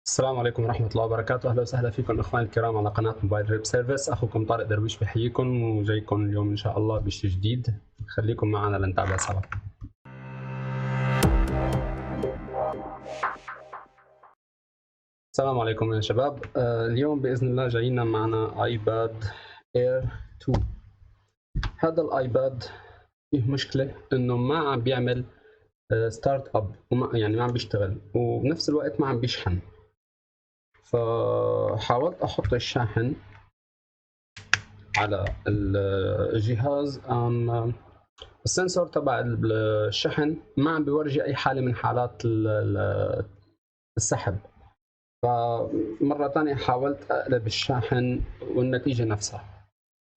السلام عليكم ورحمة الله وبركاته، أهلا وسهلا فيكم إخواني الكرام على قناة موبايل ريب سيرفيس. أخوكم طارق درويش بحييكم وجايكم اليوم إن شاء الله بشيء جديد. خليكم معنا لنتابع سوا. السلام عليكم يا شباب. اليوم بإذن الله جاينا معنا ايباد اير 2. هذا الايباد فيه مشكلة إنه ما عم بيعمل ستارت اب، يعني ما عم بيشتغل، وبنفس الوقت ما عم بيشحن. فحاولت أحط الشاحن على الجهاز، السنسور تبع الشحن ما عم بيورجي اي حاله من حالات السحب. فمره ثانيه حاولت اقلب الشاحن والنتيجه نفسها.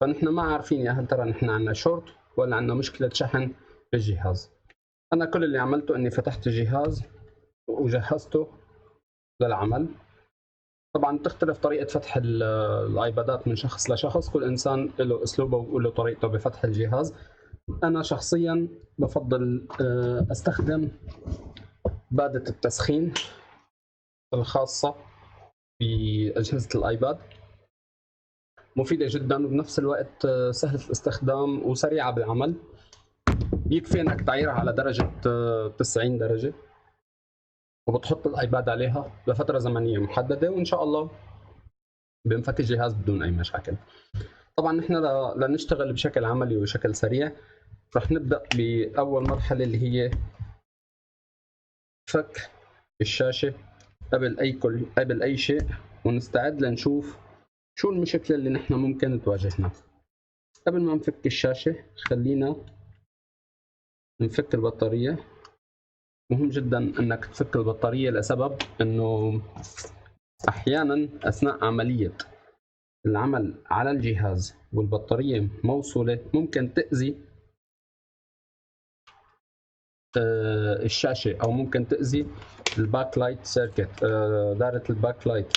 فنحن ما عارفين يا هل ترى نحن عندنا شورت ولا عندنا مشكله شحن بالجهاز. انا كل اللي عملته اني فتحت الجهاز وجهزته للعمل. طبعا تختلف طريقه فتح الايبادات من شخص لشخص، كل انسان له اسلوبه وله طريقته بفتح الجهاز. أنا شخصيا بفضل أستخدم بادة التسخين الخاصة بأجهزة الآيباد. مفيدة جدا وبنفس الوقت سهلة الاستخدام وسريعة بالعمل. يكفي انك تعيرها على درجة 90 درجة وبتحط الآيباد عليها لفترة زمنية محددة، وإن شاء الله بينفك الجهاز بدون أي مشاكل. طبعا نحن لنشتغل بشكل عملي وبشكل سريع رح نبدأ بأول مرحلة اللي هي فك الشاشة قبل أي شيء، ونستعد لنشوف شو المشكلة اللي نحن ممكن تواجهنا. قبل ما نفك الشاشة خلينا نفك البطارية. مهم جدا انك تفك البطارية لسبب انه احيانا اثناء عملية العمل على الجهاز والبطارية موصولة ممكن تأذي الشاشة، او ممكن تأذي الباك لايت سيركت، دائرة الباك لايت.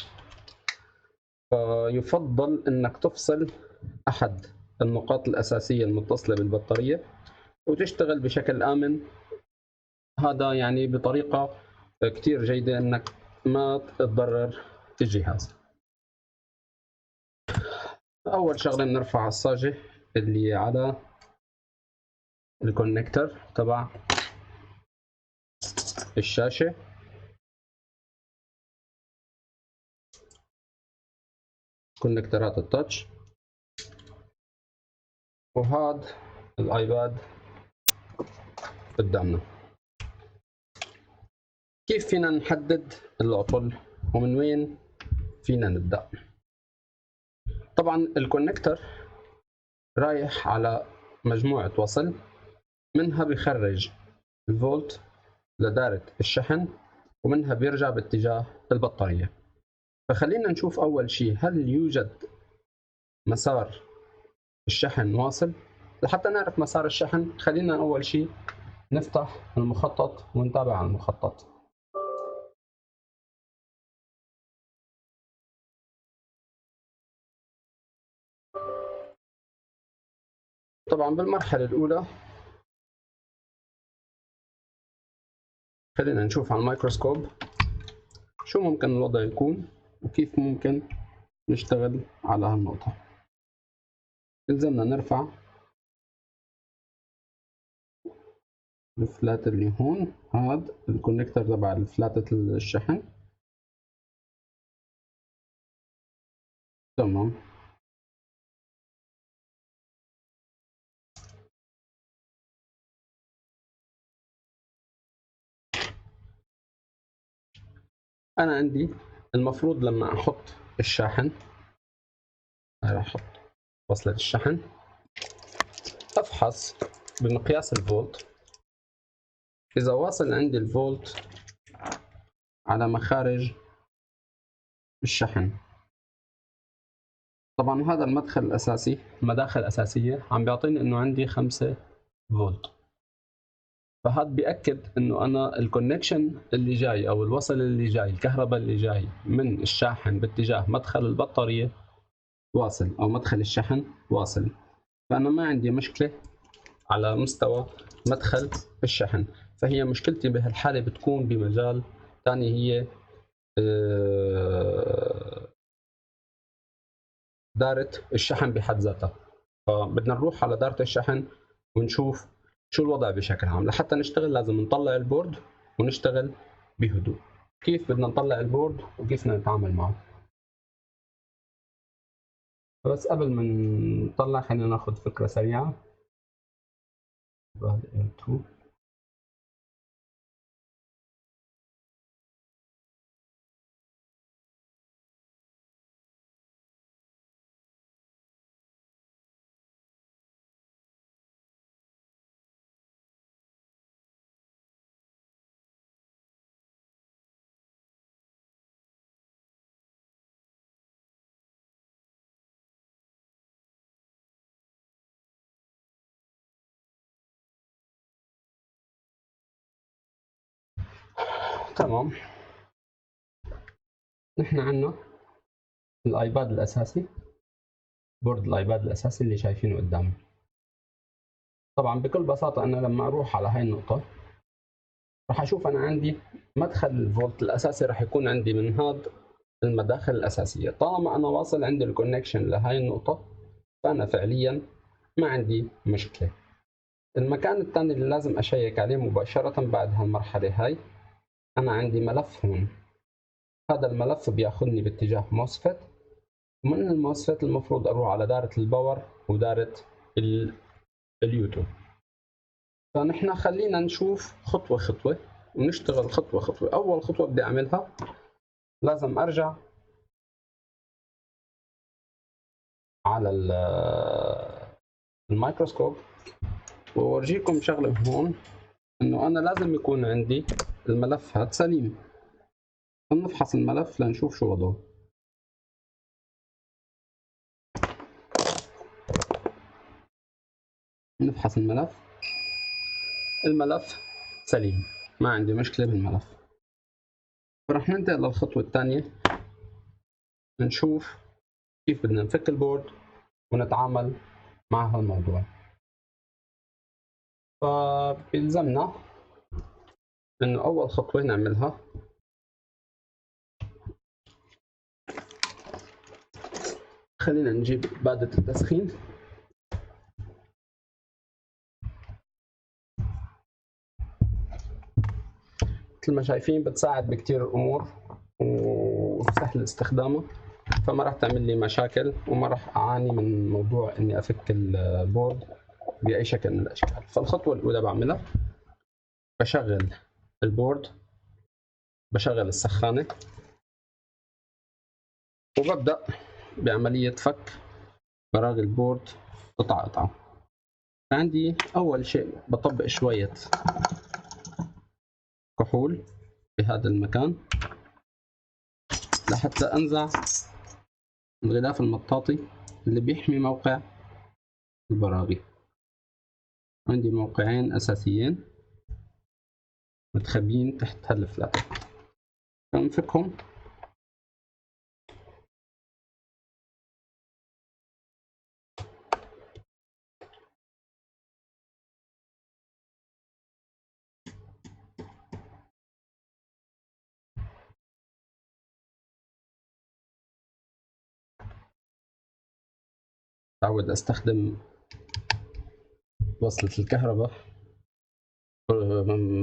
فيفضل انك تفصل احد النقاط الاساسيه المتصله بالبطاريه وتشتغل بشكل امن. هذا يعني بطريقه كثير جيده انك ما تضرر الجهاز. اول شغله بنرفع الصاجه اللي على الكونكتر تبع الشاشه. كونكترات التاتش. وهذا الايباد قدامنا. كيف فينا نحدد العطل ومن وين فينا نبدا؟ طبعا الكونكتر رايح على مجموعة وصل، منها بيخرج الفولت لدائرة الشحن ومنها بيرجع باتجاه البطارية. فخلينا نشوف أول شيء هل يوجد مسار الشحن واصل. لحتى نعرف مسار الشحن خلينا أول شيء نفتح المخطط ونتابع المخطط. طبعا بالمرحلة الأولى خلينا نشوف على الميكروسكوب شو ممكن الوضع يكون وكيف ممكن نشتغل على هالنقطة. إلزمنا نرفع الفلات اللي هون، هذا الكونكتر تبع الفلاتة الشحن. تمام. أنا عندي المفروض لما أحط الشاحن، راح أحط وصلة الشحن، أفحص بمقياس الفولت. إذا واصل عندي الفولت على مخارج الشحن، طبعا هذا المدخل الأساسي، المداخل الأساسية عم بيعطيني إنه عندي 5 فولت. فهذا بيأكد إنه أنا الكونكشن اللي جاي أو الوصل اللي جاي، الكهرباء اللي جاي من الشاحن باتجاه مدخل البطارية واصل، أو مدخل الشحن واصل. فأنا ما عندي مشكلة على مستوى مدخل الشحن. فهي مشكلتي بهالحالة بتكون بمجال ثاني، هي دائرة الشحن بحد ذاتها. فبدنا نروح على دائرة الشحن ونشوف شو الوضع بشكل عام. لحتى نشتغل لازم نطلع البورد ونشتغل بهدوء. كيف بدنا نطلع البورد وكيف بدنا نتعامل معه. بس قبل ما نطلع خلينا ناخذ فكرة سريعة. L2 تمام. نحن عندنا الايباد الاساسي، بورد الايباد الاساسي اللي شايفينه قدامي. طبعا بكل بساطة انا لما اروح على هاي النقطة راح اشوف انا عندي مدخل الفولت الاساسي راح يكون عندي من هذا المداخل الاساسية. طالما انا واصل عندي الكونكشن لهاي النقطة فانا فعليا ما عندي مشكلة. المكان الثاني اللي لازم اشيك عليه مباشرة بعد هالمرحلة هاي، انا عندي ملف هون. هذا الملف بياخذني باتجاه موسفيت، ومن الموسفيت المفروض اروح على دائرة الباور ودائرة اليوتيوب. فنحن خلينا نشوف خطوة خطوة ونشتغل خطوة خطوة. أول خطوة بدي أعملها لازم أرجع على الميكروسكوب وأورجيكم شغلة هون، إنه أنا لازم يكون عندي الملف هذا سليم. فنفحص الملف لنشوف شو وضعه. نفحص الملف سليم، ما عندي مشكلة بالملف. فرح ننتقل للخطوة الثانية، نشوف كيف بدنا نفك البورد ونتعامل مع هالموضوع. فبيلزمنا انه اول خطوة نعملها خلينا نجيب بادة التسخين. مثل ما شايفين بتساعد بكتير الامور وسهل استخدامها، فما راح تعمل لي مشاكل وما راح اعاني من موضوع اني افك البورد باي شكل من الاشكال. فالخطوة الاولى بعملها بشغل البورد، بشغل السخانة وببدأ بعملية فك براغي البورد قطعة قطعة. عندي أول شيء بطبق شوية كحول بهذا المكان لحتى أنزع الغلاف المطاطي اللي بيحمي موقع البراغي. عندي موقعين أساسيين متخبيين تحت هالفلاتة، فنفكهم. تعود أستخدم وصلة الكهرباء.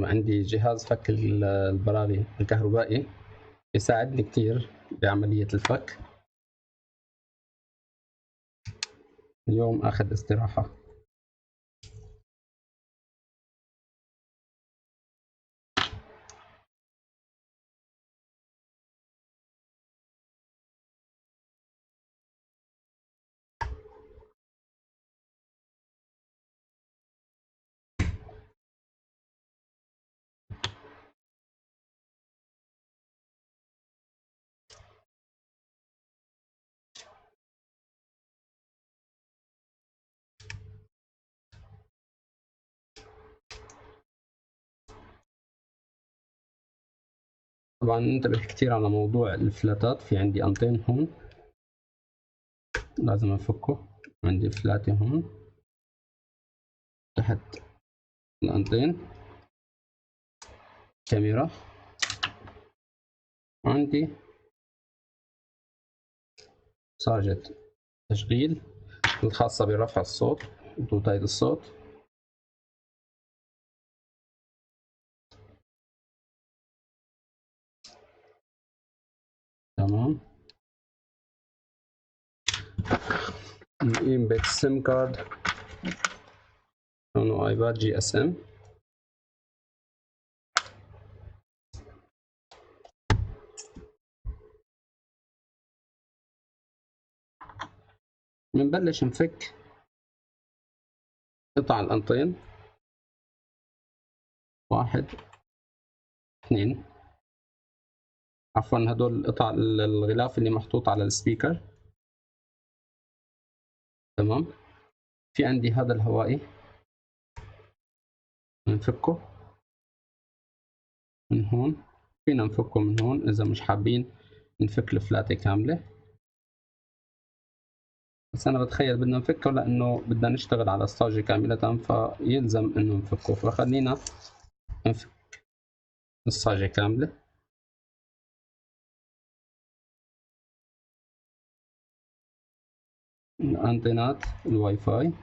عندي جهاز فك البراغي الكهربائي يساعدني كتير بعملية الفك. اليوم أخذ استراحة. طبعا انتبه كتير على موضوع الفلاتات. في عندي أنطين هون لازم أفكه. عندي فلاتة هون تحت الأنطين، كاميرا، عندي صاجة تشغيل الخاصة برفع الصوت وتوتيل الصوت. تمام. نقيم بالسيم كارد لونه ايباد جي اس ام. بنبلش نفك قطع الأنطين، 1 2 عفوا هدول قطع الغلاف اللي محطوط على السبيكر. تمام. في عندي هذا الهوائي نفكه من هون، فينا نفكه من هون إذا مش حابين نفك الفلاتة كاملة، بس أنا بتخيل بدنا نفكه لأنه بدنا نشتغل على الصاجة كاملة فيلزم إنه نفكه، فخلينا نفك الصاجة كاملة. الأنتينات الواي فاي،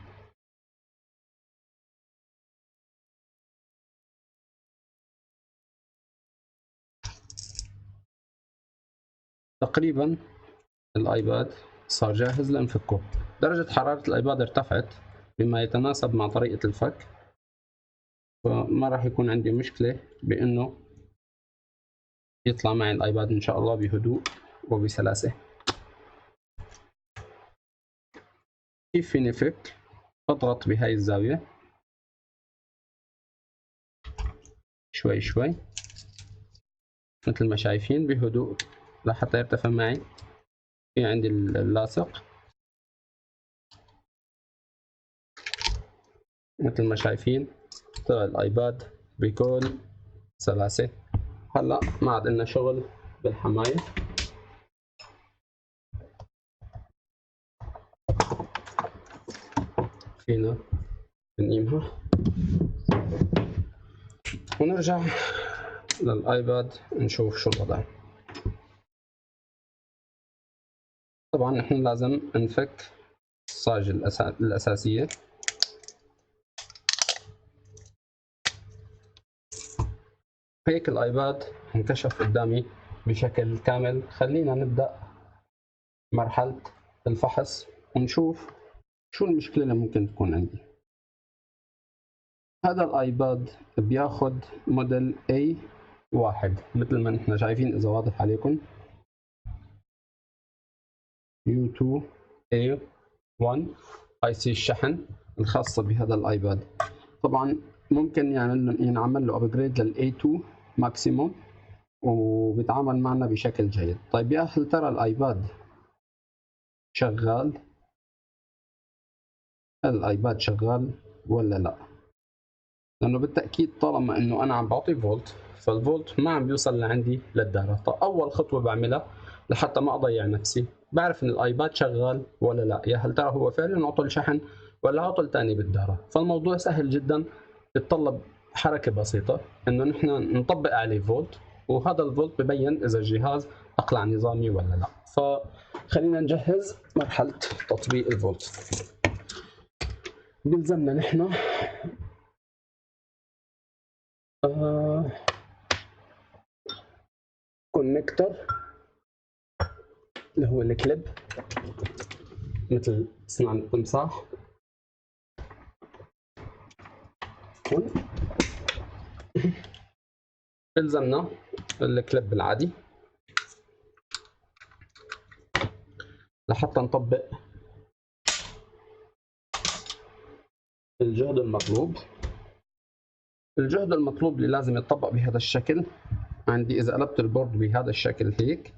تقريبا الايباد صار جاهز لنفكه. درجة حرارة الايباد ارتفعت بما يتناسب مع طريقة الفك، فما راح يكون عندي مشكلة بانه يطلع معي الايباد ان شاء الله بهدوء وبسلاسة. كيف فيني فك؟ اضغط بهاي الزاوية شوي شوي مثل ما شايفين بهدوء لحتى يرتفع معي. في عندي اللاصق مثل ما شايفين طلع الايباد بكل سلاسة. هلا ما عاد لنا شغل بالحماية، فينا نقيمها ونرجع للايباد نشوف شو الوضع. طبعا نحن لازم نفك الصاجة الأساسية. هيك الايباد انكشف قدامي بشكل كامل. خلينا نبدأ مرحلة الفحص ونشوف شو المشكلة اللي ممكن تكون عندي. هذا الايباد بياخد موديل A1 مثل ما نحن شايفين اذا واضح عليكم، U2 A1 اي سي الشحن الخاصة بهذا الايباد. طبعا ممكن ينعمل له ابجريد لل A2 ماكسيموم وبيتعامل معنا بشكل جيد. طيب يا هل ترى الايباد شغال؟ هل الايباد شغال ولا لا؟ لانه بالتاكيد طالما انه انا عم بعطي فولت فالفولت ما عم بيوصل لعندي للدارة. فاول خطوه بعملها لحتى ما اضيع نفسي بعرف ان الايباد شغال ولا لا، يا هل ترى هو فعلا عطل شحن ولا عطل ثاني بالدارة. فالموضوع سهل جدا، بتطلب حركه بسيطه انه نحن نطبق عليه فولت، وهذا الفولت ببين اذا الجهاز اقلع نظامي ولا لا. فخلينا نجهز مرحله تطبيق الفولت. بيلزمنا نحن كونكتر اللي هو الكليب مثل صنع التمساح. بيلزمنا الكليب العادي لحتى نطبق الجهد المطلوب. الجهد المطلوب اللي لازم يتطبق بهذا الشكل عندي، إذا قلبت البورد بهذا الشكل هيك،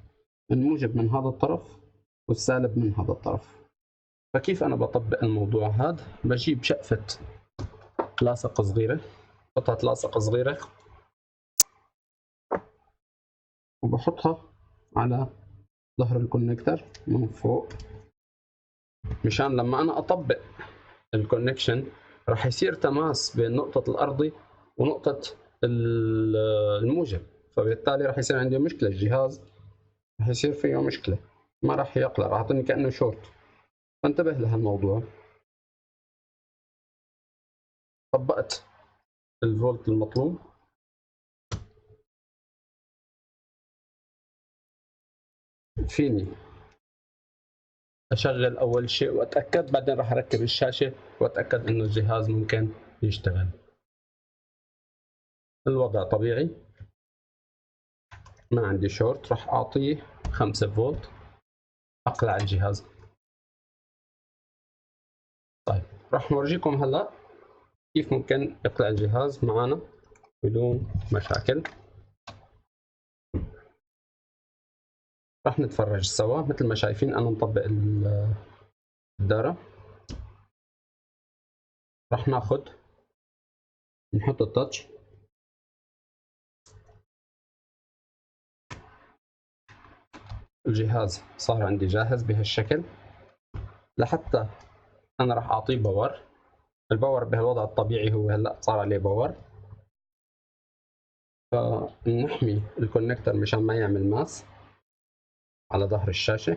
الموجب من هذا الطرف والسالب من هذا الطرف. فكيف أنا بطبق الموضوع هذا؟ بجيب شقفة لاصق صغيرة، قطعة لاصق صغيرة، وبحطها على ظهر الكونكتر من فوق مشان لما أنا أطبق الكونكشن راح يصير تماس بين نقطة الأرضي ونقطة الموجب، فبالتالي راح يصير عندي مشكلة، الجهاز رح يصير فيه مشكلة، ما راح يقلع، راح يعطيني كأنه شورت. فانتبه لهالموضوع. طبقت الفولت المطلوب، فيني اشغل اول شيء واتاكد، بعدين راح اركب الشاشه واتاكد انه الجهاز ممكن يشتغل. الوضع طبيعي، ما عندي شورت، راح اعطيه 5 فولت، اقلع الجهاز. طيب راح نورجيكم هلا كيف ممكن يقلع الجهاز معنا بدون مشاكل. راح نتفرج سوا. مثل ما شايفين انا مطبق الدارة. راح ناخد نحط التاتش، الجهاز صار عندي جاهز بهالشكل. لحتى انا راح اعطيه باور. الباور بهالوضع الطبيعي هو هلا صار عليه باور، فنحمي الكونكتر مشان ما يعمل ماس على ظهر الشاشة.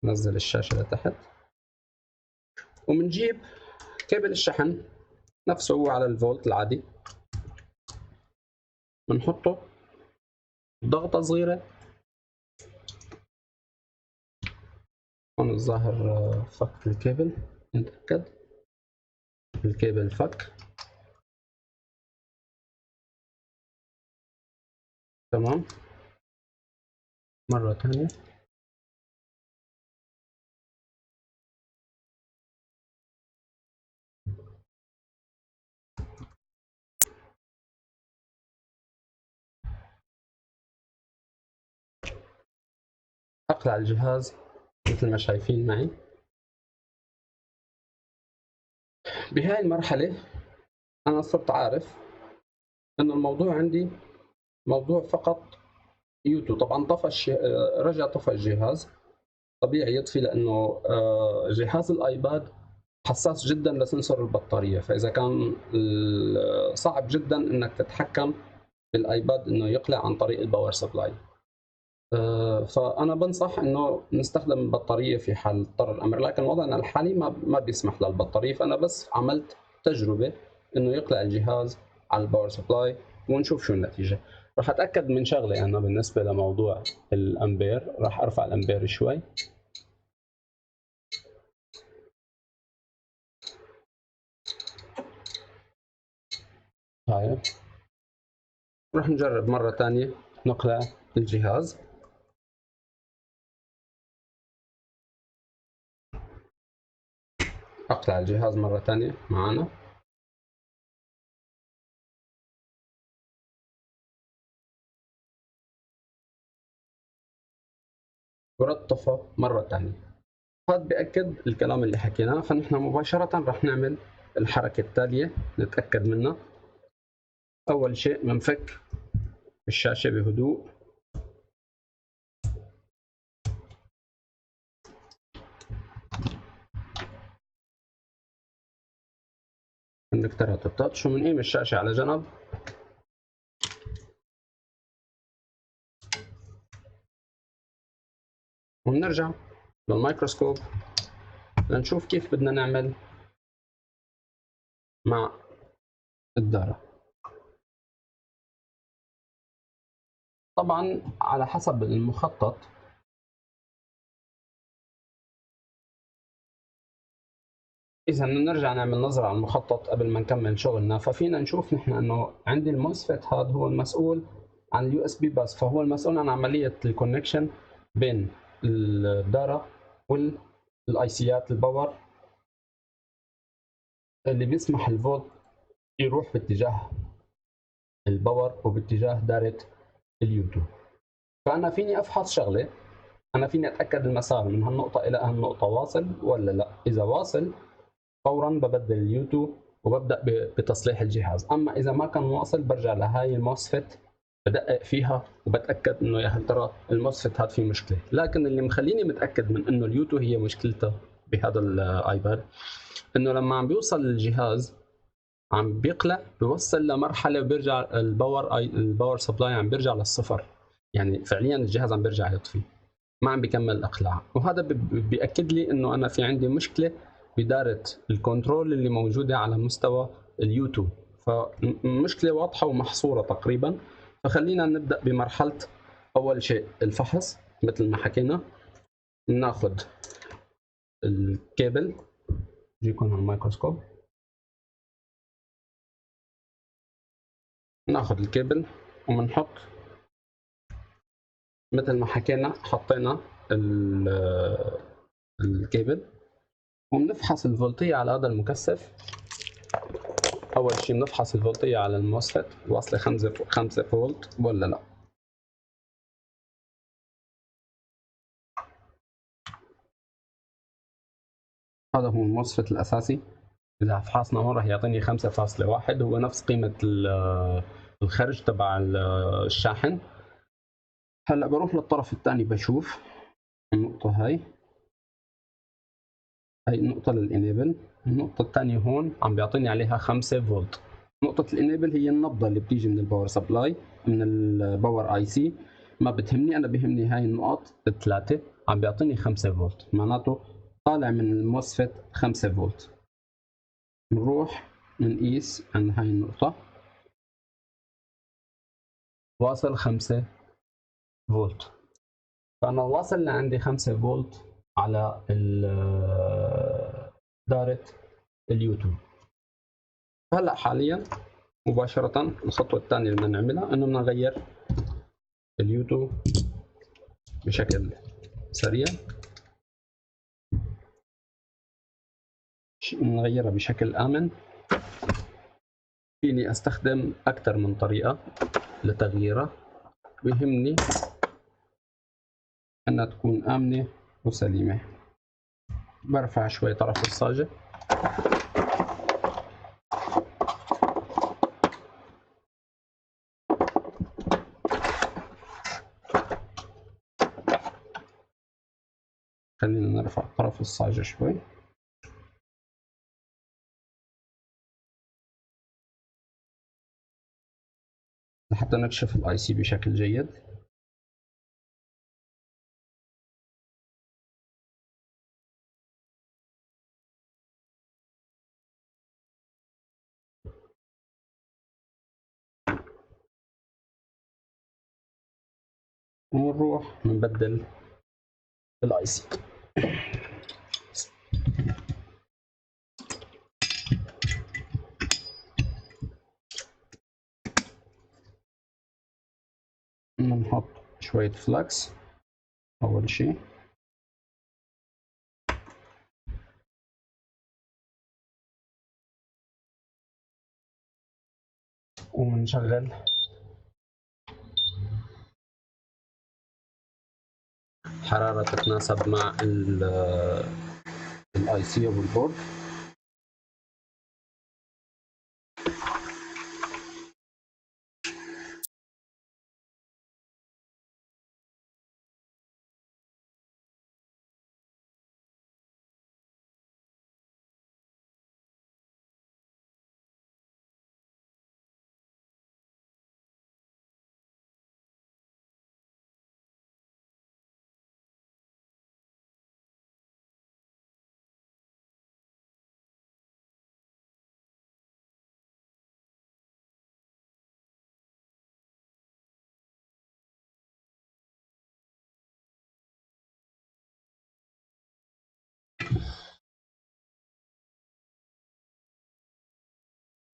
ننزل الشاشة لتحت ومنجيب كابل الشحن نفسه هو على الفولت العادي، بنحطه ضغطة صغيرة. هون الظاهر فك الكابل، نتأكد الكابل فك تمام. مرة ثانية أقلع الجهاز مثل ما شايفين معي. بهاي المرحلة أنا صرت عارف إنه الموضوع عندي موضوع فقط يوتيوب. طبعا رجع طفى الجهاز، طبيعي يطفي لأنه جهاز الآيباد حساس جدا لسنسور البطارية، فإذا كان صعب جدا إنك تتحكم بالايباد انه يقلع عن طريق الباور سبلاي. فانا بنصح انه نستخدم البطاريه في حال اضطر الامر، لكن وضعنا الحالي ما بيسمح للبطاريه، فانا بس عملت تجربه انه يقلع الجهاز على الباور سبلاي ونشوف شو النتيجه. راح اتاكد من شغله انا بالنسبه لموضوع الامبير، راح ارفع الامبير شوي. طيب راح نجرب مره ثانيه نقلع الجهاز. اقلع الجهاز مره ثانيه معنا. ورد طفى مره ثانيه. هذا بأكد الكلام اللي حكيناه. فنحن مباشرة رح نعمل الحركة التالية نتأكد منها. أول شيء بنفك الشاشة بهدوء، بنكترها التاتش وبنقيم الشاشة على جنب. وبنرجع للميكروسكوب لنشوف كيف بدنا نعمل مع الدارة. طبعا على حسب المخطط إذا نرجع نعمل نظرة على المخطط قبل ما نكمل شغلنا، ففينا نشوف نحن إنه عندي الموسفيت هذا هو المسؤول عن اليو اس بي بس، فهو المسؤول عن عملية الكونكشن بين الدارة والاي سيات الباور اللي بيسمح الفولت يروح باتجاه الباور وباتجاه دارة اليوتيوب. فأنا فيني أفحص شغلة، أنا فيني أتأكد المسار من هالنقطة إلى هالنقطة واصل ولا لا. إذا واصل فورا ببدل اليوتيوب وببدا بتصليح الجهاز. اما اذا ما كان واصل برجع لهاي الموسفيت بدقق فيها وبتاكد انه يا هل ترى الموسفيت هذا فيه مشكله. لكن اللي مخليني متاكد من انه اليوتيوب هي مشكلته بهذا الايباد انه لما عم بيوصل الجهاز عم بيقلع، بيوصل لمرحله وبيرجع الباور سبلاي عم بيرجع للصفر. يعني فعليا الجهاز عم بيرجع يطفي، ما عم بيكمل الاقلاع، وهذا بياكد لي انه انا في عندي مشكله باداره الكنترول اللي موجوده على مستوى اليوتيوب. فمشكله واضحه ومحصوره تقريبا. فخلينا نبدا بمرحله اول شيء الفحص. مثل ما حكينا بناخذ الكيبل، يكون على الميكروسكوب، ناخذ الكيبل وبنحط مثل ما حكينا، حطينا الكيبل وبنفحص الفولتية على هذا المكثف. أول شيء بنفحص الفولتية على الموسفيت واصلة 5 فولت ولا لا. هذا هو الموسفيت الأساسي. إذا فحصنا هون راح يعطيني 5.1، هو نفس قيمة الخرج تبع الشاحن. هلا بروح للطرف الثاني بشوف النقطة هاي النقطة للإنيبل. النقطة الثانية هون عم بيعطيني عليها 5 فولت. نقطة الإنيبل هي النبضة اللي بتيجي من الباور سبلاي، من الباور اي سي. ما بتهمني أنا، بهمني هاي النقط الثلاثة عم بيعطيني 5 فولت، معناته طالع من الموسفيت 5 فولت. بنروح بنقيس عند هاي النقطة، واصل 5 فولت. فأنا واصل لعندي 5 فولت على دارة اليوتيوب. هلا حاليا مباشرة الخطوة الثانية اللي بدنا نعملها انه بدنا نغير اليوتيوب بشكل سريع، نغيرها بشكل آمن. فيني استخدم أكثر من طريقة لتغييرها، بيهمني انها تكون آمنة وسليمة. برفع شوي طرف الصاجة، خلينا نرفع طرف الصاجة شوي. لحتى نكشف الاي سي بشكل جيد. ونروح نبدل الاي سي. نحط شوية فلكس أول شيء، ونشغل حرارة تتناسب مع الاي سي والبورد.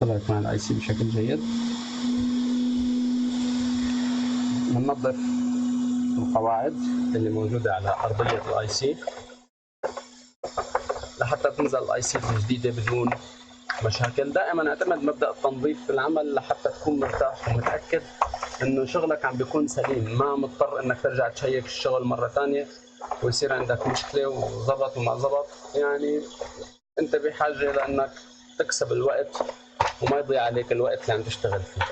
طلعت مع الاي سي بشكل جيد. بننظف القواعد اللي موجودة على أرضية الاي سي لحتى تنزل الاي سي الجديدة بدون مشاكل. دائما اعتمد مبدأ التنظيف في العمل لحتى تكون مرتاح ومتأكد انه شغلك عم بيكون سليم، ما مضطر انك ترجع تشيك الشغل مرة ثانية ويصير عندك مشكلة وزبط وما زبط. يعني انت بحاجة لانك تكسب الوقت وما يضيع عليك الوقت اللي عم تشتغل فيه.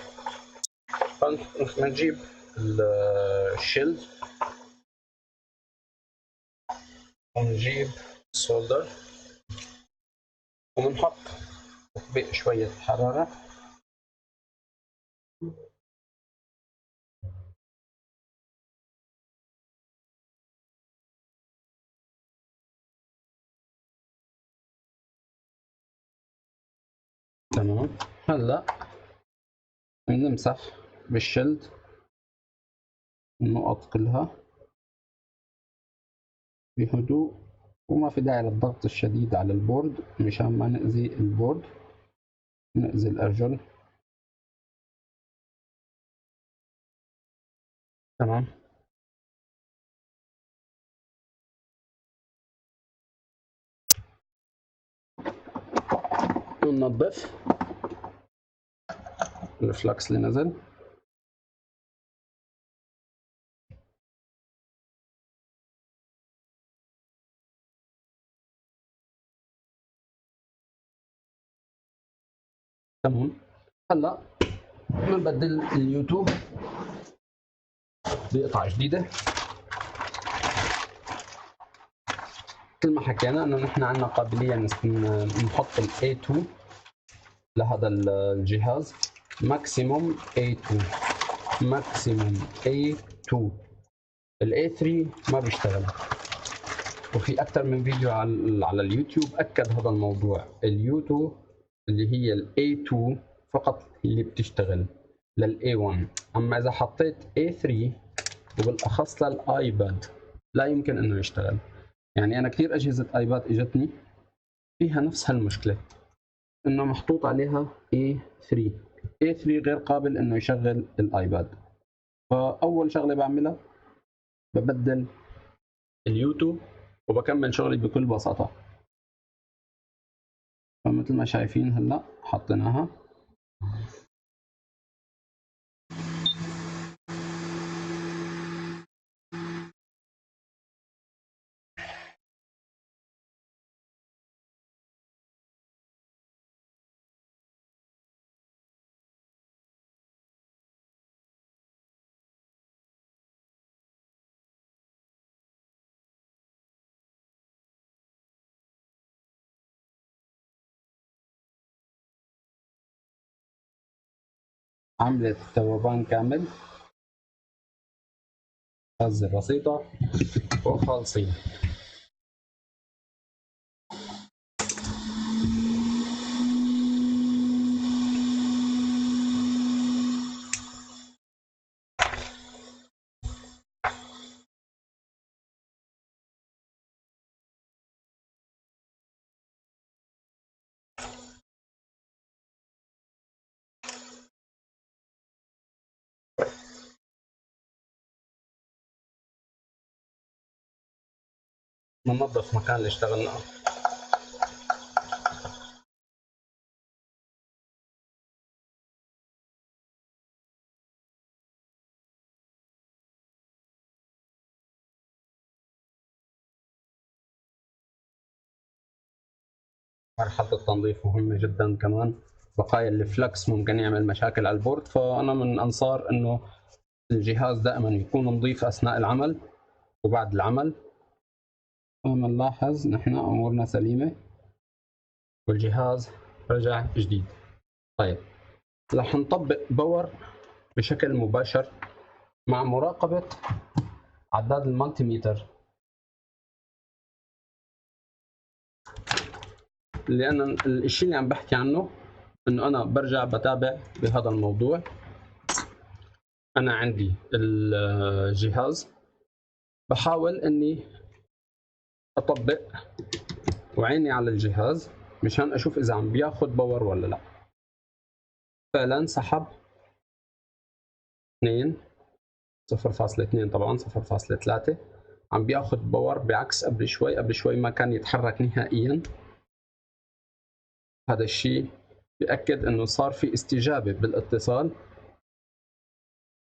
فنجيب الشيلد ونجيب السولدر وبنحط تطبيق شوية حرارة تمام. هلا بنمسح بالشلد النقط كلها بهدوء، وما في داعي للضغط الشديد على البورد مشان ما نأذي البورد، نأذي الأرجل. تمام. وننظف الفلكس اللي نزل. تمام. هلا بنبدل اليوتيوب بقطعة جديدة. مثل ما حكينا انه نحن عندنا قابلية نحط ال A2 لهذا الجهاز، ماكسيموم A2، ماكسيموم A2. ال A3 ما بيشتغل، وفي اكثر من فيديو على اليوتيوب اكد هذا الموضوع. اليوتيوب اللي هي ال A2 فقط اللي بتشتغل لل A1، اما اذا حطيت A3 وبالاخص للايباد لا يمكن انه يشتغل. يعني انا كثير اجهزه ايباد اجتني فيها نفس هالمشكله، انه محطوط عليها A3. A3 غير قابل انه يشغل الايباد. فاول شغله بعملها ببدل اليوتيوب وبكمل شغلي بكل بساطه. فمثل ما شايفين هلا حطيناها. عملت ذوبان كامل، هزة بسيطة وخالصين. ننظف مكان اللي اشتغلناه. مرحلة التنظيف مهمة جدا كمان. بقايا الفلكس ممكن يعمل مشاكل على البورد، فأنا من أنصار إنه الجهاز دائما يكون نظيف أثناء العمل وبعد العمل. فبنلاحظ نحن أمورنا سليمة والجهاز رجع جديد. طيب، رح نطبق باور بشكل مباشر مع مراقبة عداد المالتي ميتر، لأن الشيء اللي عم بحكي عنه إنه أنا برجع بتابع بهذا الموضوع. أنا عندي الجهاز بحاول إني أطبق وعيني على الجهاز مشان أشوف إذا عم بياخد باور ولا لا. فعلا سحب 2، 0.2 طبعا 0.3، عم بياخد باور بعكس قبل شوي. قبل شوي ما كان يتحرك نهائيا. هذا الشيء بأكد انه صار في استجابة بالاتصال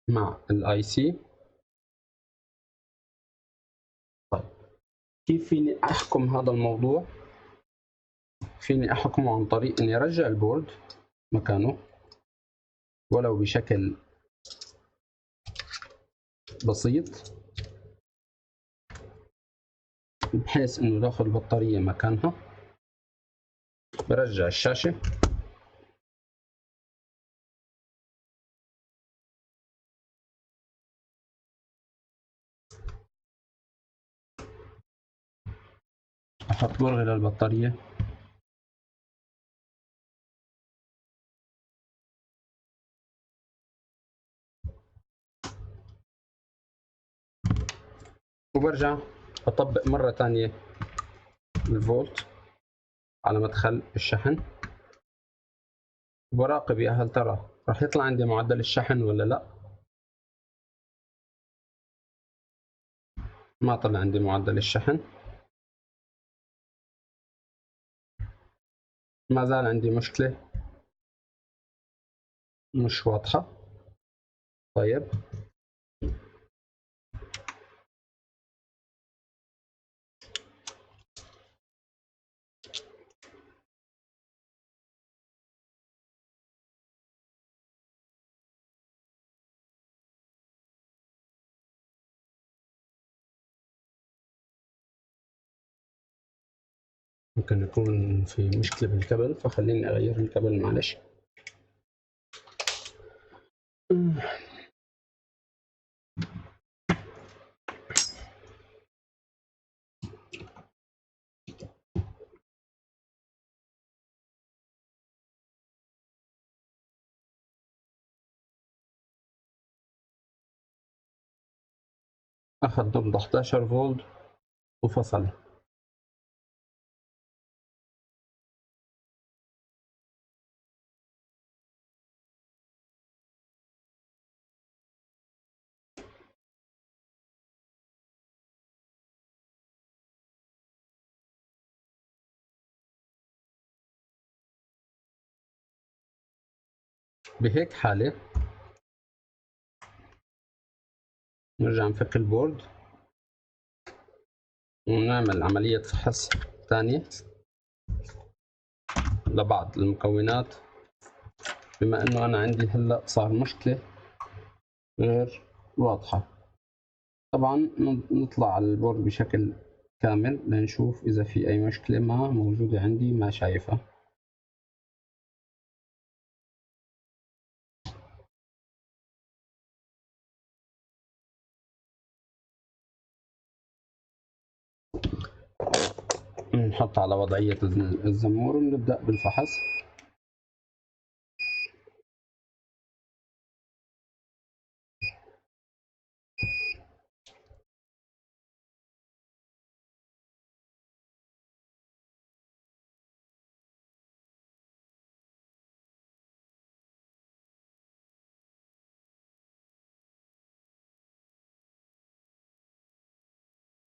مع الاي سي. طيب، كيف فيني احكم هذا الموضوع؟ فيني احكمه عن طريق اني ارجع البورد مكانه ولو بشكل بسيط، بحيث انه ناخذ البطارية مكانها. برجع الشاشة، احط برغي للبطارية، وبرجع بطبق مرة تانية الفولت على مدخل الشحن، وبراقب يا هل ترى راح يطلع عندي معدل الشحن ولا لا. ما طلع عندي معدل الشحن، ما زال عندي مشكلة مش واضحة. طيب ممكن يكون في مشكلة بالكابل، فخليني أغير الكابل معلش. أخذ ضمن 11 فولت وفصل. بهيك حالة نرجع نفك البورد ونعمل عملية فحص ثانية لبعض المكونات، بما انه انا عندي هلا صار مشكلة غير واضحة. طبعا نطلع على البورد بشكل كامل لنشوف اذا في اي مشكلة ما موجودة عندي ما شايفها. نحط على وضعية الزمور ونبدأ بالفحص.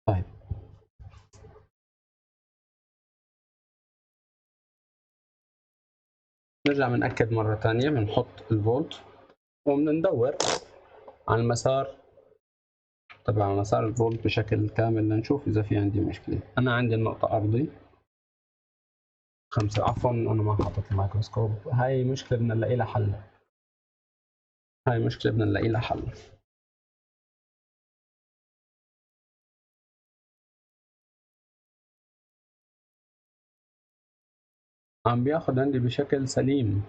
طيب نرجع بنأكد مرة ثانية، بنحط الفولت وبندور على المسار تبع مسار الفولت بشكل كامل لنشوف إذا في عندي مشكلة. أنا عندي النقطة أرضي 5، عفوا أنا ما حاطط الميكروسكوب. هاي مشكلة بدنا نلاقي لها حل، هاي مشكلة بدنا نلاقي لها حل. عم بياخد عندي بشكل سليم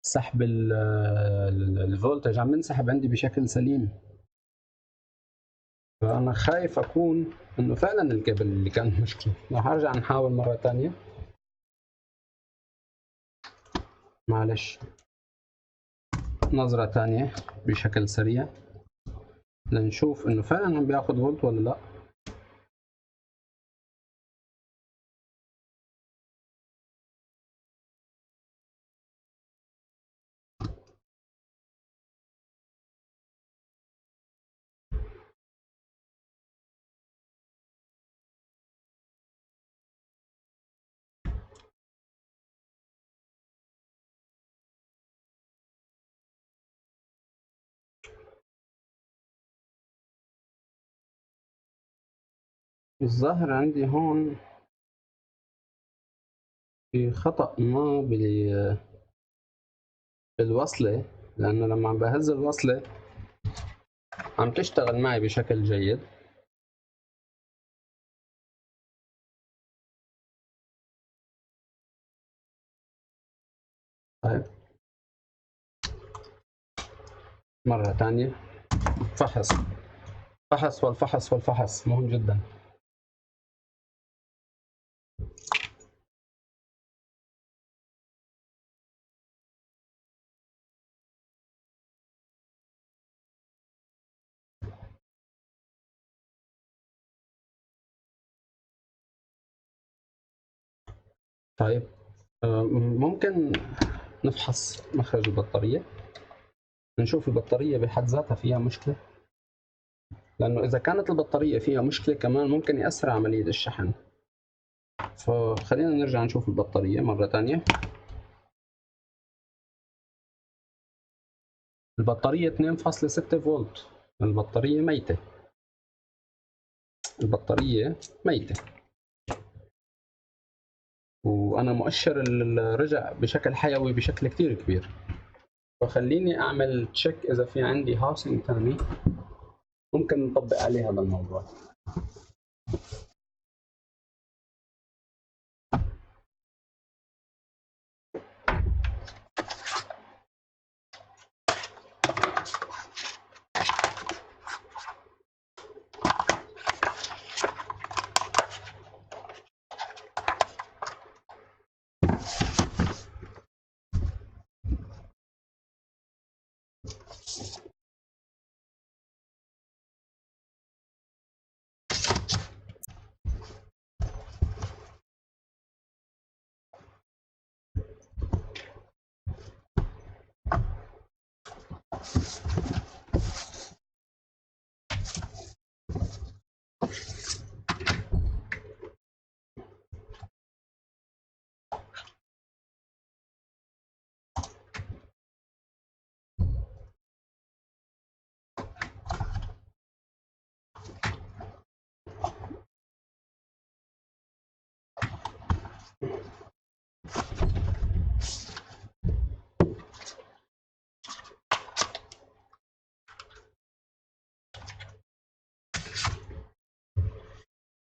سحب الفولتج، عم ينسحب عندي بشكل سليم. فأنا خايف أكون إنه فعلا الكابل اللي كان مشكلة. رح أرجع نحاول مرة ثانية معلش، نظرة ثانية بشكل سريع لنشوف إنه فعلا عم بياخد فولت ولا لا. الظاهر عندي هون في خطأ ما بالوصلة، لأنه لما عم بهز الوصلة عم تشتغل معي بشكل جيد. طيب مرة ثانية فحص، فحص والفحص والفحص مهم جدا. طيب ممكن نفحص مخرج البطارية، نشوف البطارية بحد ذاتها فيها مشكلة، لأنه إذا كانت البطارية فيها مشكلة كمان ممكن يأثر على عملية الشحن. فخلينا نرجع نشوف البطارية مرة تانية. البطارية 2.6 فولت، البطارية ميتة، البطارية ميتة، وأنا مؤشر رجع بشكل حيوي بشكل كتير كبير. فخليني أعمل تشيك إذا في عندي هاوسنج ثاني ممكن نطبق عليه هذا الموضوع.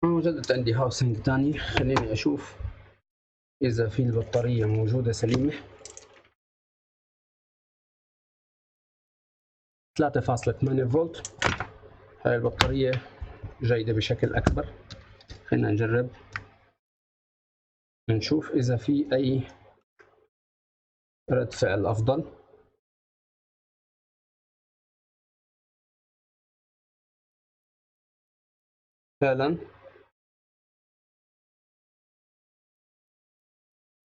وجدت عندي هاوسنج ثاني، خليني أشوف إذا في البطارية موجودة سليمة. 3.8 فولت، هاي البطارية جيدة بشكل أكبر. خلينا نجرب نشوف إذا في أي رد فعل أفضل. فعلا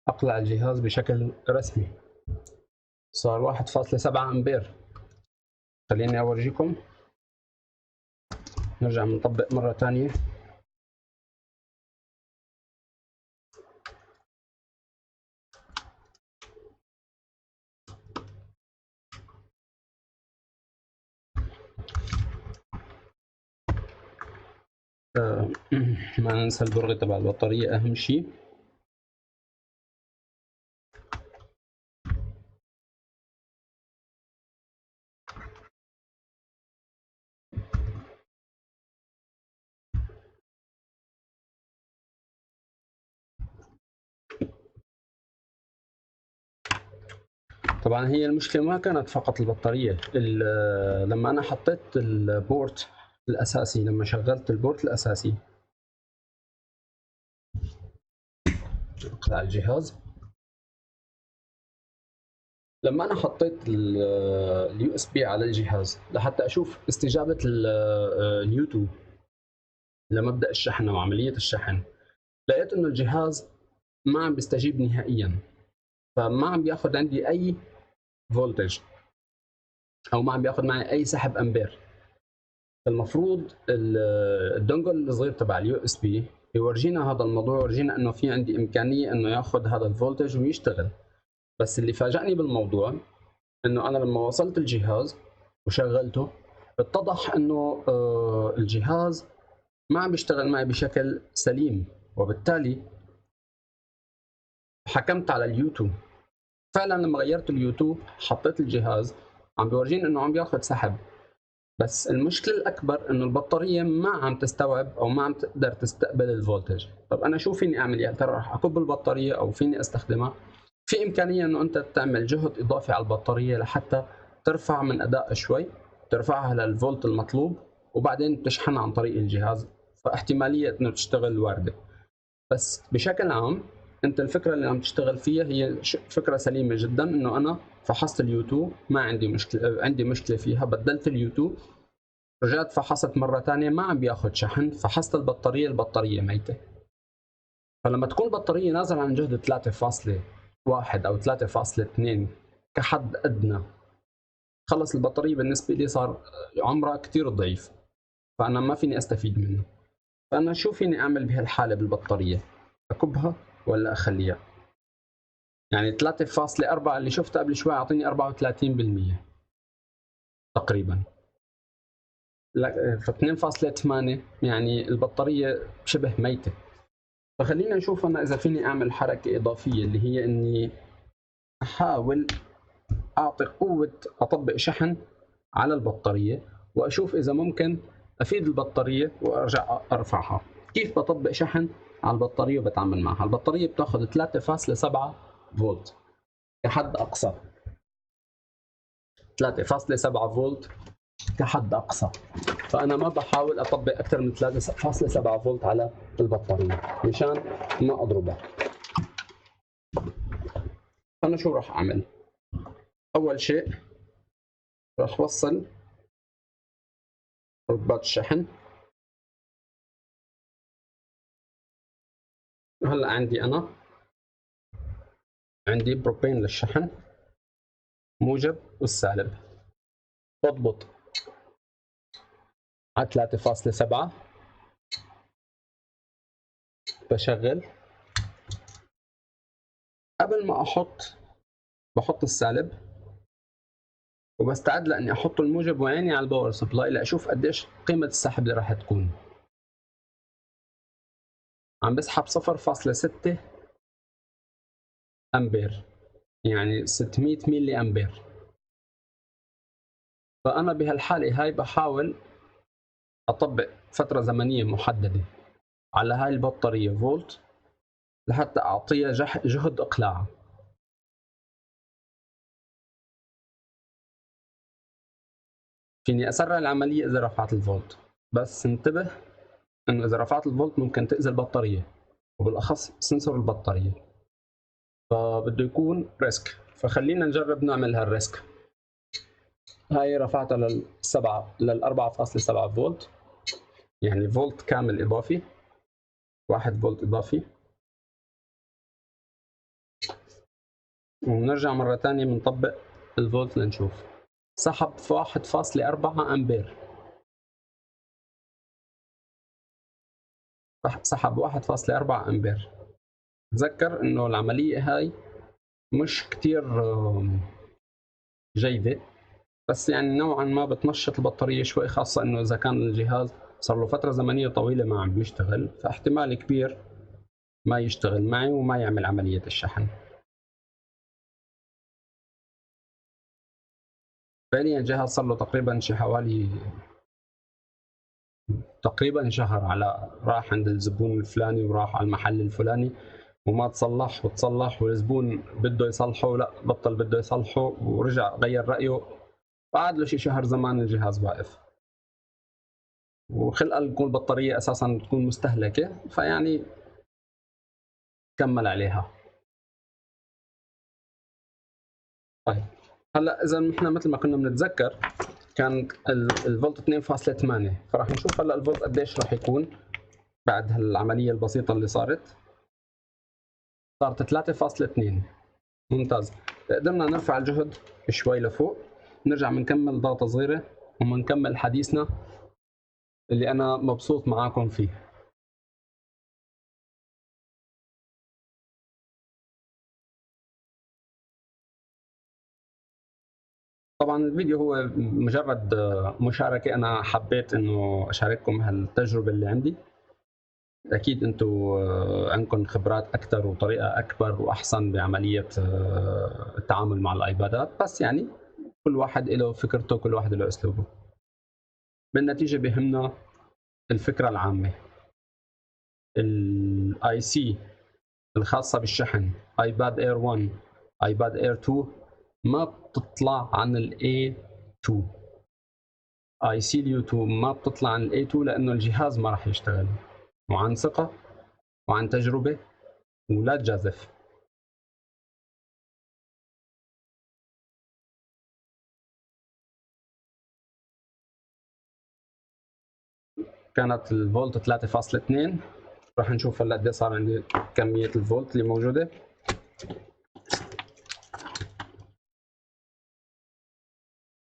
أقلع الجهاز بشكل رسمي، صار 1.7 أمبير. خليني أورجيكم، نرجع نطبق مرة تانية. ما ننسى البرغي تبع البطارية أهم شيء. طبعا هي المشكلة ما كانت فقط البطارية، لما أنا حطيت البورت الأساسي، لما شغلت البورت الأساسي أقلع الجهاز، لما أنا حطيت اليو اس بي على الجهاز لحتى أشوف استجابة اليوتيوب لمبدأ الشحن أو عملية الشحن، لقيت إنه الجهاز ما عم بيستجيب نهائيا، فما عم بياخذ عندي أي فولتج أو ما عم بياخذ معي أي سحب أمبير. فالمفروض الدونجل الصغير تبع اليو اس بي يورجينا هذا الموضوع، يورجينا انه في عندي امكانيه انه ياخذ هذا الفولتج ويشتغل. بس اللي فاجأني بالموضوع انه انا لما وصلت الجهاز وشغلته اتضح انه الجهاز ما عم بيشتغل معي بشكل سليم، وبالتالي حكمت على اليوتيوب. فعلا لما غيرت اليوتيوب حطيت الجهاز عم بيورجيني انه عم بياخذ سحب، بس المشكلة الأكبر إنه البطارية ما عم تستوعب أو ما عم تقدر تستقبل الفولتج. طب أنا شو فيني أعمل؟ يا ترى راح أكب البطارية أو فيني أستخدمها؟ في إمكانية إنه أنت تعمل جهد إضافي على البطارية لحتى ترفع من أدائها شوي، ترفعها للفولت المطلوب وبعدين تشحنها عن طريق الجهاز، فاحتمالية إنه تشتغل واردة. بس بشكل عام أنت الفكرة اللي عم تشتغل فيها هي فكرة سليمة جدا، إنه أنا فحصت اليوتيوب ما عندي مشكلة، عندي مشكلة فيها، بدلت اليوتيوب، رجعت فحصت مرة تانية ما عم بياخد شحن، فحصت البطارية، البطارية ميتة. فلما تكون البطاريه نازله عن جهد 3.1 او 3.2 كحد ادنى، خلص البطاريه بالنسبه لي صار عمرها كثير ضعيف، فانا ما فيني استفيد منه. فانا شو فيني اعمل بهالحاله بالبطاريه؟ اكبها ولا اخليها؟ يعني 3.4 اللي شفتها قبل شوي اعطيني 34% تقريبا، ف 2.8 يعني البطاريه شبه ميته. فخلينا نشوف انا اذا فيني اعمل حركه اضافيه، اللي هي اني احاول اعطي قوه، اطبق شحن على البطاريه واشوف اذا ممكن افيد البطاريه وارجع ارفعها. كيف بطبق شحن على البطاريه وبتعامل معها؟ البطاريه بتاخذ 3.7 فولت كحد اقصى، 3.7 فولت كحد اقصى. فانا ما بحاول اطبق اكثر من 3.7 فولت على البطاريه مشان ما اضربها. انا شو راح اعمل؟ اول شيء راح اوصل رباط الشحن. وهلا عندي بروبين للشحن، موجب والسالب. بضبط على 3.7، بشغل. قبل ما بحط السالب وبستعد لاني احط الموجب، وعيني على الباور سبلاي لاشوف قديش قيمه السحب اللي راح تكون. عم بسحب 0.6 امبير، يعني 600 ملي امبير. فانا بهالحاله هاي بحاول اطبق فتره زمنيه محدده على هاي البطاريه فولت لحتى اعطيها جهد اقلاع. فيني اسرع العمليه اذا رفعت الفولت، بس انتبه انه اذا رفعت الفولت ممكن تاذي البطاريه، وبالاخص سنسور البطاريه، فبده يكون ريسك. فخلينا نجرب نعمل هالريسك. هاي رفعتها لل 4.7 فولت، يعني فولت كامل اضافي، 1 فولت اضافي. ونرجع مره ثانيه بنطبق الفولت لنشوف. سحب في 1.4 امبير، سحب 1.4 امبير. تذكر انه العمليه هاي مش كتير جيده، بس يعني نوعا ما بتنشط البطاريه شوي، خاصه انه اذا كان الجهاز صار له فتره زمنيه طويله ما عم يشتغل، فاحتمال كبير ما يشتغل معي وما يعمل عمليه الشحن. فعليا الجهاز صار له تقريبا شي حوالي تقريبا شهر، على راح عند الزبون الفلاني وراح على المحل الفلاني وما تصلح، وتصلح والزبون بده يصلحه لا بطل بده يصلحه ورجع غير رأيه، بعد له شي شهر زمان الجهاز واقف. وخلقا تكون البطارية أساسا تكون مستهلكة، فيعني كمل عليها. طيب هلا إذا نحن مثل ما كنا بنتذكر كان الفولت 2.8، فراح نشوف هلا الفولت قديش راح يكون بعد هالعملية البسيطة اللي صارت 3.2. ممتاز. قدرنا نرفع الجهد شوي لفوق. نرجع بنكمل ضغطة صغيرة وبنكمل حديثنا اللي أنا مبسوط معاكم فيه. طبعا الفيديو هو مجرد مشاركة، أنا حبيت إنه أشارككم هالتجربة اللي عندي. أكيد أنتم عندكم خبرات أكثر وطريقة أكبر وأحسن بعملية التعامل مع الآيبادات، بس يعني كل واحد له فكرته، كل واحد له أسلوبه. بالنتيجة بهمنا الفكرة العامة. الاي سي الخاصة بالشحن ايباد اير 1 ايباد اير 2 ما بتطلع عن الاي 2. اي سي اليو 2 ما بتطلع عن الاي 2 لانه الجهاز ما راح يشتغل. وعن ثقة وعن تجربة، ولا تجازف. كانت الفولت 3.2 راح نشوف هلا قد صار عندي كميه الفولت اللي موجوده.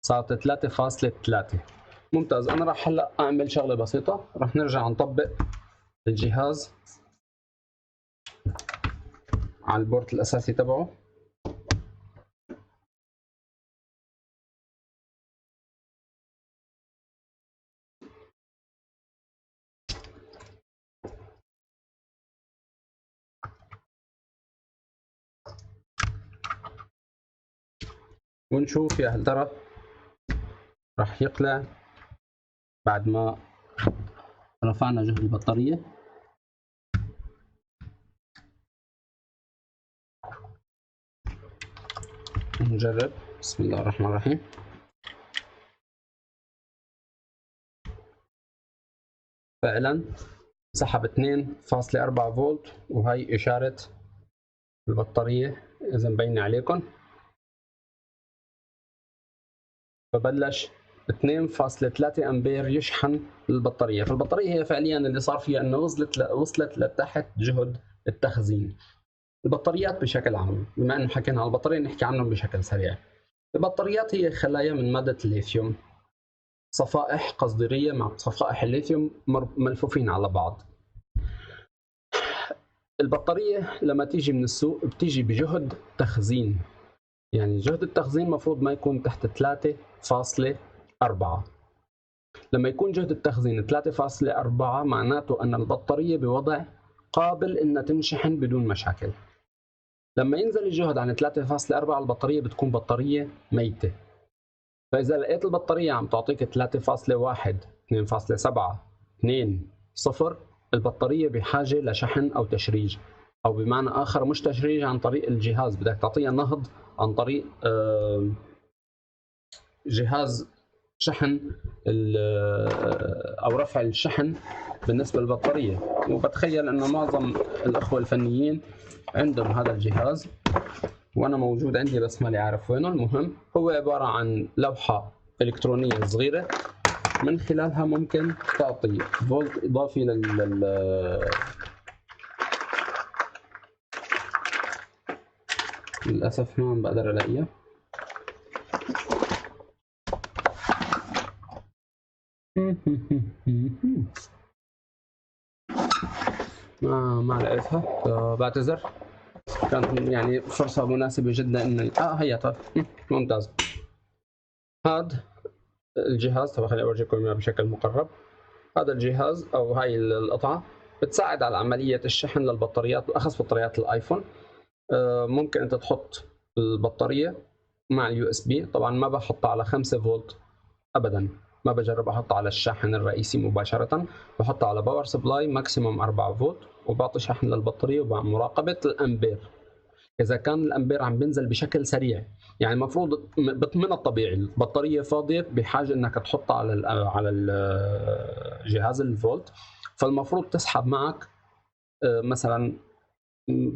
صارت 3.3. ممتاز. انا راح هلا اعمل شغله بسيطه، راح نرجع نطبق الجهاز على البورت الاساسي تبعه. ونشوف يا هل ترى راح يقلع بعد ما رفعنا جهد البطارية. نجرب. بسم الله الرحمن الرحيم. فعلا سحب 2.4 فولت، وهي إشارة البطارية إذا مبينة عليكم. فبلش 2.3 أمبير يشحن البطارية. فالبطارية هي فعليا اللي صار فيها أنه وصلت لتحت جهد التخزين. البطاريات بشكل عام، بما أنه حكينا على البطارية نحكي عنهم بشكل سريع. البطاريات هي خلايا من مادة الليثيوم، صفائح قصديرية مع صفائح الليثيوم ملفوفين على بعض. البطارية لما تيجي من السوق بتيجي بجهد تخزين، يعني جهد التخزين مفروض ما يكون تحت 3.4. لما يكون جهد التخزين 3.4 معناته أن البطارية بوضع قابل أنها تنشحن بدون مشاكل. لما ينزل الجهد عن 3.4 البطارية بتكون بطارية ميتة. فإذا لقيت البطارية عم تعطيك 3.1 2.7 2 0، البطارية بحاجة لشحن أو تشريج، أو بمعنى آخر مش تشريج عن طريق الجهاز، بدك تعطيها نهض عن طريق جهاز شحن أو رفع الشحن بالنسبة للبطارية. وبتخيل أنه معظم الأخوة الفنيين عندهم هذا الجهاز، وأنا موجود عندي بس مالي عارف وينه. المهم هو عبارة عن لوحة إلكترونية صغيرة من خلالها ممكن تعطي فولت إضافي للأسف ما عم بقدر ألاقيها. ما لقيتها، بعتذر. كانت يعني فرصة مناسبة جدا إني هي طيب. ممتاز. هذا الجهاز، طبعا خليني أورجيكم إياه بشكل مقرب. هذا الجهاز أو هاي القطعة بتساعد على عملية الشحن للبطاريات، بالأخص بطاريات الآيفون. ممكن أنت تحط البطارية مع اليو اس بي. طبعا ما بحطها على 5 فولت أبدا، ما بجرب أحطها على الشاحن الرئيسي مباشرة، بحطها على باور سبلاي ماكسيموم 4 فولت، وبعطي شحن للبطارية ومراقبة الأمبير. إذا كان الأمبير عم بينزل بشكل سريع، يعني المفروض من الطبيعي البطارية فاضية بحاجة إنك تحطها على جهاز الفولت، فالمفروض تسحب معك مثلا،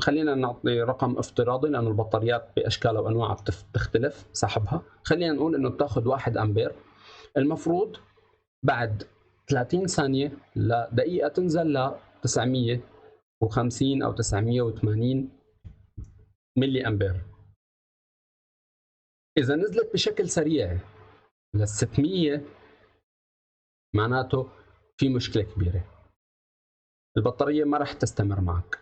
خلينا نعطي رقم افتراضي لأنه البطاريات بأشكالها وأنواعها بتختلف سحبها. خلينا نقول إنه بتاخذ 1 أمبير، المفروض بعد 30 ثانية لدقيقة تنزل ل 950 أو 980 ملي أمبير. إذا نزلت بشكل سريع لل 600 معناته في مشكلة كبيرة، البطارية ما راح تستمر معك.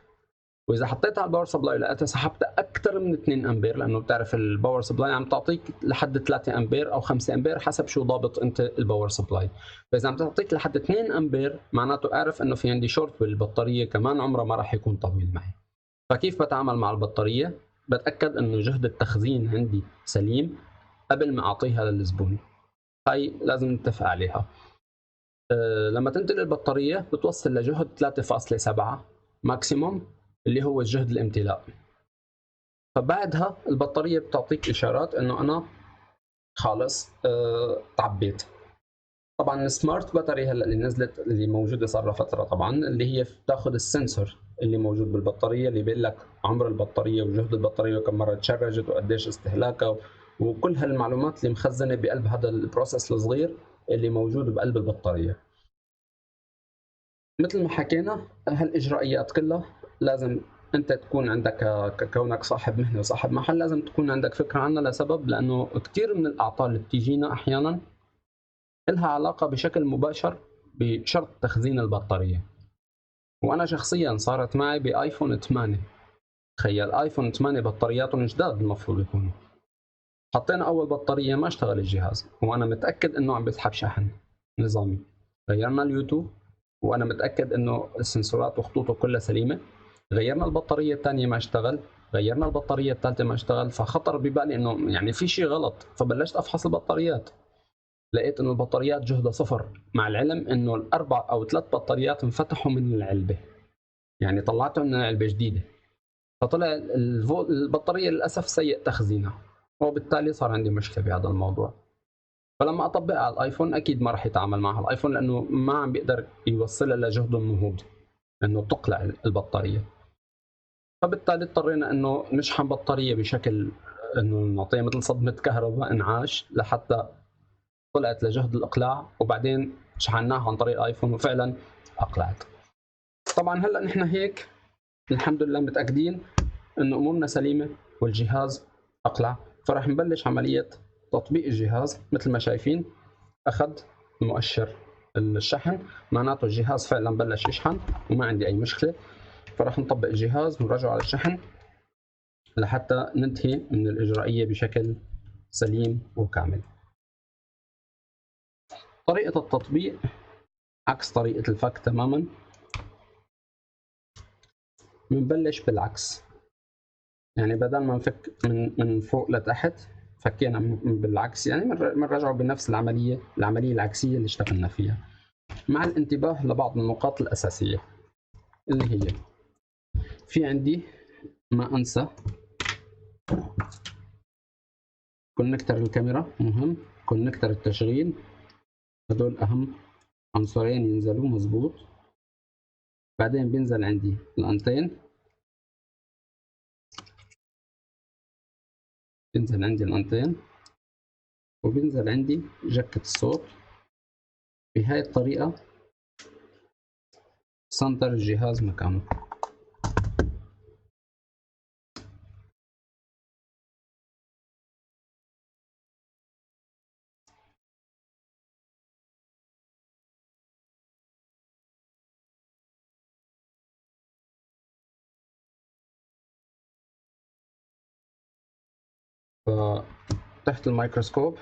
واذا حطيتها على الباور سبلاي لقيتها سحبتها اكثر من 2 امبير، لانه بتعرف الباور سبلاي عم تعطيك لحد 3 امبير او 5 امبير حسب شو ضابط انت الباور سبلاي. فاذا عم تعطيك لحد 2 امبير معناته اعرف انه في عندي شورت بالبطاريه، كمان عمرها ما راح يكون طويل معي. فكيف بتعامل مع البطاريه؟ بتاكد انه جهد التخزين عندي سليم قبل ما اعطيها للزبون. هاي لازم نتفق عليها. لما تنتقل البطاريه بتوصل لجهد 3.7 ماكسيموم اللي هو جهد الامتلاء. فبعدها البطارية بتعطيك إشارات إنه أنا خالص تعبيت. طبعا السمارت باتري هلا اللي نزلت اللي موجودة صار لها فترة، طبعا اللي هي بتاخذ السنسور اللي موجود بالبطارية اللي بيقول لك عمر البطارية وجهد البطارية وكم مرة تشرجت وقديش استهلاكها، وكل هالمعلومات اللي مخزنة بقلب هذا البروسيس الصغير اللي موجود بقلب البطارية. مثل ما حكينا هالاجراءات كلها لازم انت تكون عندك كونك صاحب مهنه وصاحب محل، لازم تكون عندك فكره عنها، لسبب لانه كثير من الاعطال اللي بتيجينا احيانا لها علاقه بشكل مباشر بشرط تخزين البطاريه. وانا شخصيا صارت معي بايفون 8. تخيل ايفون 8 بطارياتهم جداد المفروض يكونوا، حطينا اول بطاريه ما اشتغل الجهاز، وانا متاكد انه عم بيسحب شحن نظامي. غيرنا اليوتيوب وانا متاكد انه السنسورات وخطوطه كلها سليمه. غيرنا البطاريه الثانيه ما اشتغل، غيرنا البطاريه الثالثه ما اشتغل، فخطر ببالي انه يعني في شيء غلط، فبلشت افحص البطاريات. لقيت انه البطاريات جهدها صفر، مع العلم انه الاربع او ثلاث بطاريات انفتحوا من العلبه، يعني طلعتهم من العلبه جديده. فطلع البطاريه للاسف سيء تخزينها، وبالتالي صار عندي مشكله بهذا الموضوع. فلما اطبقها على الايفون اكيد ما راح يتعامل معها الايفون، لانه ما عم بيقدر يوصلها لجهد النهوض انه تقلع البطاريه. فبالتالي اضطرينا انه نشحن بطاريه بشكل انه نعطيها مثل صدمه كهرباء انعاش لحتى طلعت لجهد الاقلاع، وبعدين شحناها عن طريق الايفون وفعلا اقلعت. طبعا هلا نحن هيك الحمد لله متاكدين انه امورنا سليمه والجهاز اقلع، فراح نبلش عمليه تطبيق الجهاز. مثل ما شايفين اخذ مؤشر الشحن، معناته الجهاز فعلا بلش يشحن وما عندي اي مشكله. فراح نطبق الجهاز ونرجعه على الشحن لحتى ننتهي من الاجرائيه بشكل سليم وكامل. طريقه التطبيق عكس طريقه الفك تماما. بنبلش بالعكس، يعني بدل ما نفك من فوق لتحت فكينا بالعكس، يعني بنرجعه بنفس العمليه العكسيه اللي اشتغلنا فيها، مع الانتباه لبعض النقاط الاساسيه اللي هي في عندي ما انسى كونكتر الكاميرا مهم، كونكتر التشغيل، هدول اهم عنصرين ينزلوا مظبوط. بعدين بينزل عندي الانتين، بينزل عندي الانتين، وبينزل عندي جكة الصوت. بهاي الطريقة سنتر الجهاز مكانه. فتحت الميكروسكوب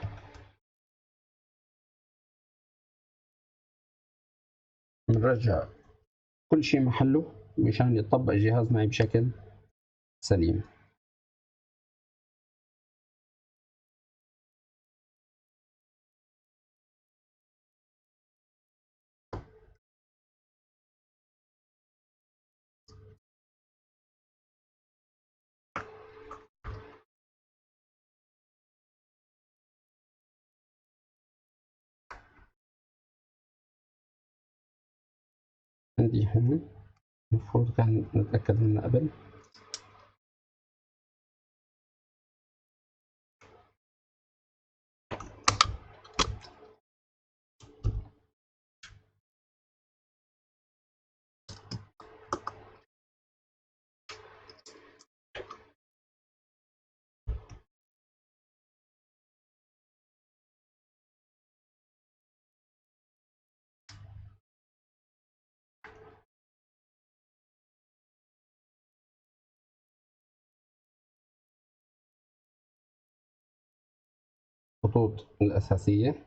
بنرجع كل شيء محله مشان يطبق الجهاز معي بشكل سليم. عندي هون المفروض كان نتأكد منه قبل. الخطوط الأساسية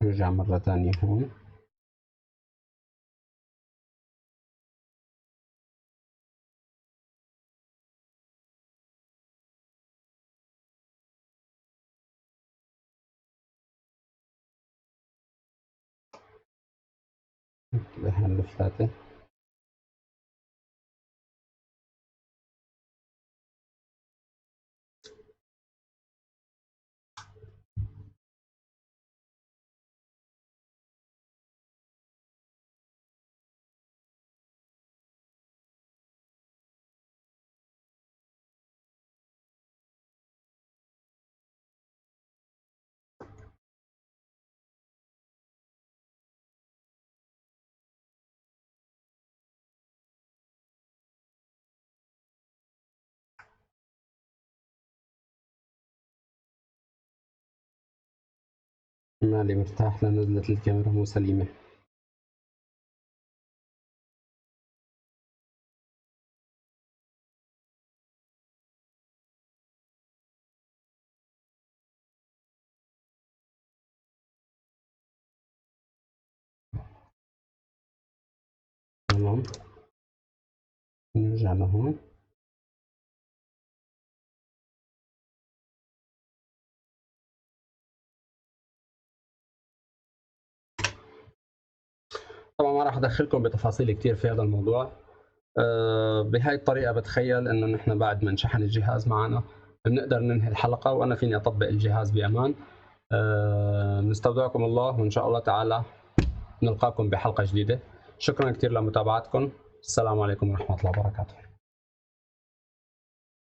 نرجع مرة ثانية هون. الفلاتة مالي مرتاح لنزلت الكاميرا مو سليمة. تمام، نرجع لهون. طبعا ما راح ادخلكم بتفاصيل كثير في هذا الموضوع. بهاي الطريقة بتخيل انه نحن بعد ما نشحن الجهاز معنا بنقدر ننهي الحلقة وانا فيني اطبق الجهاز بامان. نستودعكم الله، وان شاء الله تعالى نلقاكم بحلقة جديدة. شكرا كثير لمتابعتكم. السلام عليكم ورحمة الله وبركاته.